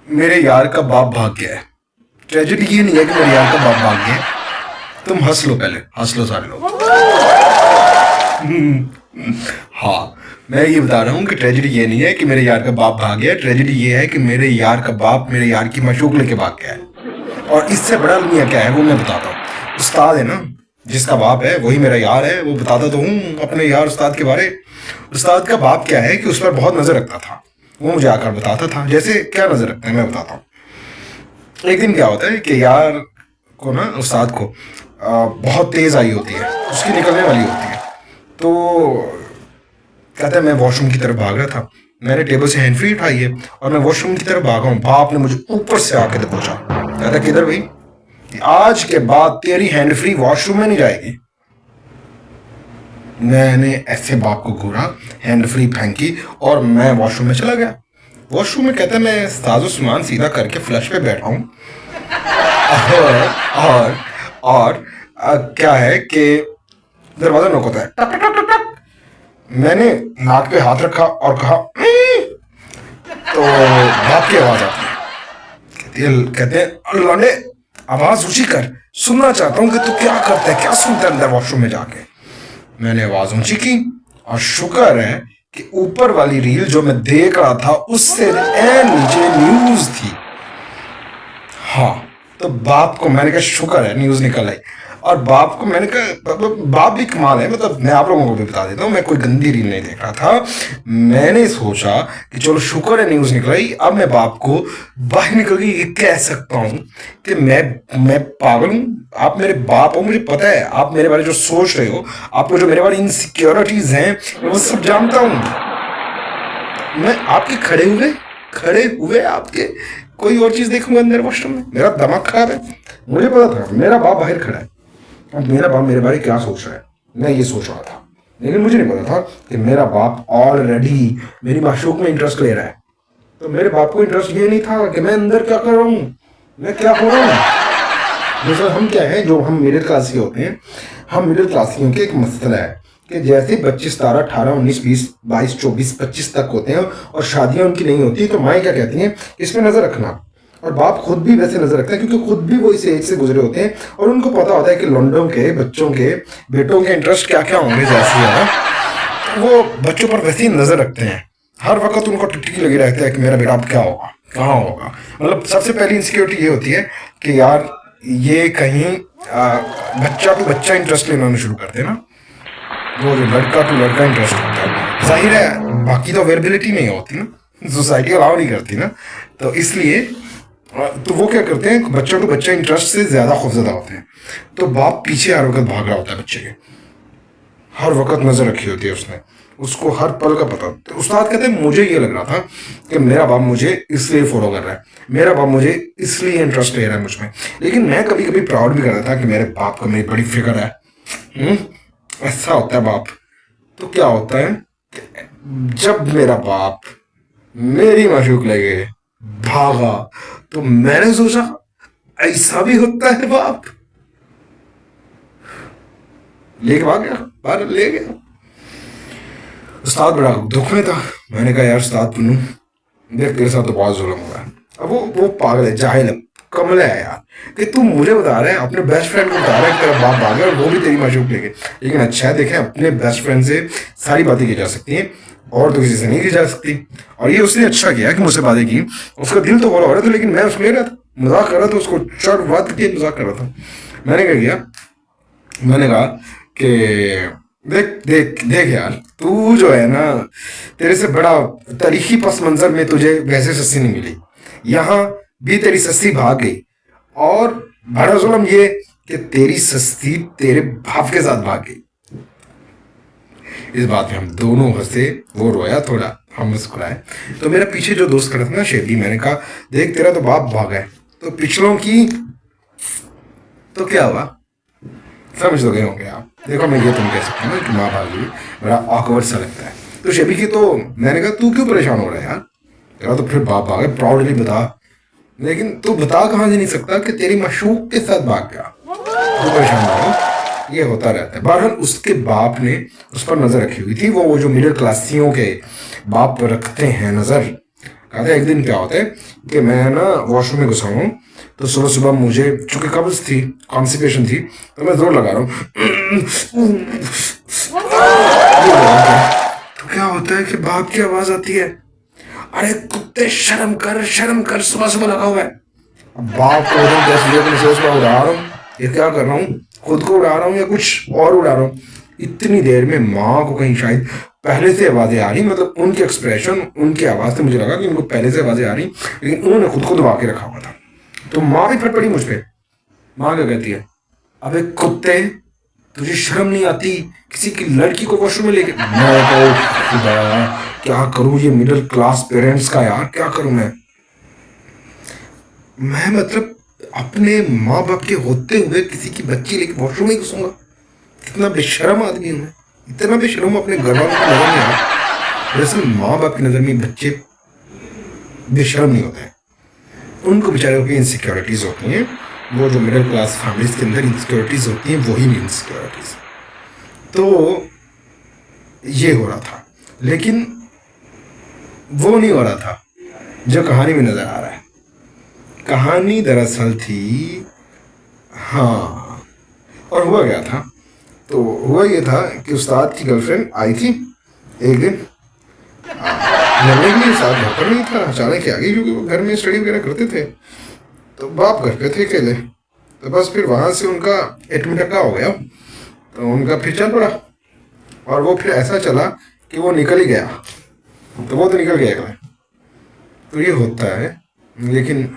मेरे यार का बाप भाग गया है। ट्रेजेडी ये नहीं है कि मेरे यार का बाप भाग गया है। तुम हंस लो, पहले हंस लो सारे लोग। हाँ, मैं ये बता रहा हूँ कि ट्रेजेडी ये नहीं है कि मेरे यार का बाप भाग गया है। ट्रेजेडी ये है कि मेरे यार का बाप मेरे यार की माशूक लेके भाग गया है। और इससे बड़ा अलमिया क्या है वो मैं बताता हूँ। उस्ताद है ना, जिसका बाप है वही मेरा यार है। वो बताता तो हूँ अपने यार उस्ताद के बारे। उस्ताद का बाप क्या है कि उस पर बहुत नजर रखता था। वो मुझे आकर बताता था जैसे क्या नजर रखते हैं, मैं बताता हूँ। एक दिन क्या होता है कि यार को ना, उस्ताद को बहुत तेज आई होती है, उसकी निकलने वाली होती है। तो कहता है मैं वॉशरूम की तरफ भाग रहा था, मैंने टेबल से हैंड फ्री उठाई है और मैं वॉशरूम की तरफ भागा हूँ। बाप ने मुझे ऊपर से आके दबोचा। कहता किधर भाई, आज के बाद तेरी हैंड फ्री वॉशरूम में नहीं जाएगी। मैंने ऐसे बाप को घूरा, हैंड फ्री फेंकी और मैं वॉशरूम में चला गया। वॉशरूम में कहता है मैं साजो सामान सीधा करके फ्लश पे बैठा हूँ। और क्या है कि दरवाजा नॉक होता है, टक टक टक टक। मैंने नाक पे हाथ रखा और कहा तो बाप की आवाज आती है। कहते हैं लौंडे आवाज ऊंची कर, सुनना चाहता हूँ कि तू क्या करता है, क्या सुनता है अंदर वॉशरूम में जाके। मैंने आवाज ऊंची की और शुक्र है कि ऊपर वाली रील जो मैं देख रहा था उससे नीचे न्यूज थी। हाँ, तो बाप को मैंने कहा शुक्र है न्यूज निकल आई। और बाप को मैंने कहा बाप भी कमाल है। मतलब मैं आप लोगों को भी बता देता हूँ, मैं कोई गंदी रील नहीं देख रहा था। मैंने सोचा कि चलो शुक्र है न्यूज निकल आई। अब मैं बाप को बाहर निकल के ये कह सकता हूँ कि मैं पागल हूँ, आप मेरे बाप हो, मुझे पता है आप मेरे बारे जो सोच रहे हो, आपको जो मेरे बारे इनसिक्योरिटीज हैं वो सब जानता हूँ मैं। आपके खड़े हुए आपके कोई और चीज देखूंगा अंदर वॉशरूम में, मेरा दिमाग खराब है। मुझे पता था मेरा बाप बाहर खड़ा है, अब मेरा बाप मेरे बारे क्या सोच रहा है मैं ये सोच रहा था। लेकिन मुझे नहीं पता था कि मेरा बाप ऑलरेडी मेरी माशूक में इंटरेस्ट ले रहा है। तो मेरे बाप को इंटरेस्ट ये नहीं था कि मैं अंदर क्या कर रहा हूँ, मैं क्या हो रहा हूँ। जैसे हम क्या है, जो हम मिडिल क्लासी होते हैं, हम मिडिल क्लासियों के एक मसला है कि जैसे बच्चे 17, 18, 19, 20, 22, 24, 25 तक होते हैं और शादियां उनकी नहीं होती, तो माएँ क्या कहती हैं इसमें नजर रखना। और बाप खुद भी वैसे नजर रखते हैं क्योंकि खुद भी वो इस एज से गुजरे होते हैं और उनको पता होता है कि लौंडों के बच्चों के बेटों के इंटरेस्ट क्या क्या होंगे। जैसे है वो बच्चों पर वैसे ही नजर रखते हैं। हर वक्त उनको टिकटिकी लगी रहती है कि मेरा बेटा अब क्या होगा, कहाँ होगा। मतलब सबसे पहली इनसिक्योरिटी ये होती है कि यार ये कहीं बच्चा टू बच्चा इंटरेस्ट लेना शुरू करते हैं ना, वो जो लड़का टू लड़का इंटरेस्ट होता है। जाहिर है बाकी तो अवेलेबिलिटी नहीं होती ना, सोसाइटी अलाउ नहीं करती ना, तो इसलिए तो वो क्या करते हैं, बच्चा टू बच्चा इंटरेस्ट से ज्यादा खौफजदा होते हैं। तो बाप पीछे हर वक्त भाग रहा होता है बच्चे के, हर वक्त नजर रखी होती है उसने, उसको हर पल का पता। तो उस्ताद कहते हैं मुझे ये लग रहा था कि मेरा बाप मुझे इसलिए फॉलो कर रहा है, मेरा बाप मुझे इसलिए इंटरेस्ट ले रहा है मुझ में। लेकिन मैं कभी कभी प्राउड भी कर रहा था कि मेरे बाप का मेरी बड़ी फिक्र है। ऐसा होता है बाप। तो क्या होता है, जब मेरा बाप मेरी माशूक लगे भागा तो मैंने सोचा ऐसा भी होता है बाप, लेके भाग गया, बाहर ले गया। उस्ताद बड़ा दुख में था। मैंने कहा यार उस्ताद पुन्नू देख तेरे साथ तो बहुत जुल्म हुआ है। अब वो पागल है, जाहिल है, कमला है यार, कि तू मुझे बता रहा है, अपने बेस्ट फ्रेंड को बता रहा है कि तेरा बाप भागा और वो भी तेरी माशूक लेके। लेकिन अच्छा है देखें, अपने बेस्ट फ्रेंड से सारी बातें की जा सकती हैं और तो किसी से नहीं की जा सकती। और ये उसने अच्छा किया कि मुझसे बातें की, उसका दिल तो बोला हो रहा था लेकिन मैं उसको ले रहा था, मजाक कर रहा था, उसको चढ़ वध के मजाक कर रहा था। मैंने क्या किया, मैंने कहा कि देख देख देख यार, तू जो है ना, तेरे से बड़ा तारीखी पस मंजर में तुझे वैसे सस्ती नहीं मिली, यहाँ भी तेरी सस्ती भाग गई। और बड़ा जुल्म ये कि तेरी सस्ती तेरे बाप के साथ भाग गई। इस बात पे हम दोनों हंसे, वो रोया थोड़ा, हम मुस्कुराए। तो मेरा पीछे जो दोस्त खड़ा था ना शेबी, मैंने कहा देख तेरा तो बाप भागा है, तो पिछलों की तो क्या हुआ, समझ तो गए होंगे आप। देखो मैं ये तुम कह सकते हो ना कि माँ भागी, बड़ा ऑकवर्ड सा लगता है। तो शेबी की तो मैंने कहा तू क्यों परेशान हो रहा है यार, तेरा तो फिर बाप भागा, प्राउडली बता। लेकिन तू बता कहाँ से नहीं सकता कि तेरी माशूक के साथ भाग गया, तू परेशान हो। ये होता रहता है। बहरहाल उसके बाप ने उस पर नजर रखी हुई थी, वो जो मिडिल क्लासियों के बाप रखते हैं नजर, कहता है एक दिन क्या होता है कि मैं ना वॉशरूम में घुसा हूँ, तो सुबह सुबह मुझे चूंकि कब्ज थी, कॉन्स्टिपेशन थी, तो मैं जोर लगा रहा हूँ। तो क्या होता है कि बाप की आवाज आती है, अरे कुत्ते शर्म कर, सुबह सुबह लगा हुआ है। अब बाप को अपनी सोच में उड़ा रहा हूँ, ये क्या कर रहा हूँ, खुद को उड़ा रहा हूँ या कुछ और उड़ा रहा हूँ। इतनी देर में माँ को कहीं शायद पहले से आवाजें आ रही, मतलब उनके एक्सप्रेशन, उनकी आवाज से मुझे लगा कि उनको पहले से आवाजें आ रही, लेकिन उन्होंने खुद को दबा के रखा हुआ था। तो माँ भी फट पड़ी मुझ पर। माँ क्या कहती है, अबे कुत्ते, तुझे शर्म नहीं आती किसी की लड़की को वॉशरूम में लेके। मैं तो खुदा क्या करूं, ये मिडिल क्लास पेरेंट्स का यार क्या करूं मैं मतलब अपने माँ बाप के होते हुए किसी की बच्ची लेके वॉशरूम में घुसूंगा। कितना बेशरम आदमी हूं मैं, इतना बेशरम अपने घर वालों की नजर में आया। दरअसल माँ बाप की नजर में बच्चे बेशरम नहीं होते हैं, उनको बेचारों की इनसिक्योरिटीज होती हैं। वो जो मिडिल क्लास फैमिलीज के अंदर इनसिक्योरिटीज होती हैं, वही नहीं इनसिक्योरिटीज। तो ये हो रहा था, लेकिन वो नहीं हो रहा था जो कहानी में नजर आ रहा है। कहानी दरअसल थी, हाँ, और हुआ क्या था, तो हुआ ये था कि उस्ताद की गर्लफ्रेंड आई थी एक दिन मिलने के लिए। साथ घर पर नहीं था, अचानक आ गई, क्योंकि वो घर में स्टडी वगैरह करते थे। तो बाप घर पे थे अकेले, तो बस फिर वहां से उनका एटमटका हो गया, तो उनका फिर चल पड़ा। और वो फिर ऐसा चला कि वो निकल ही गया, तो वो तो निकल गया। तो ये होता है, लेकिन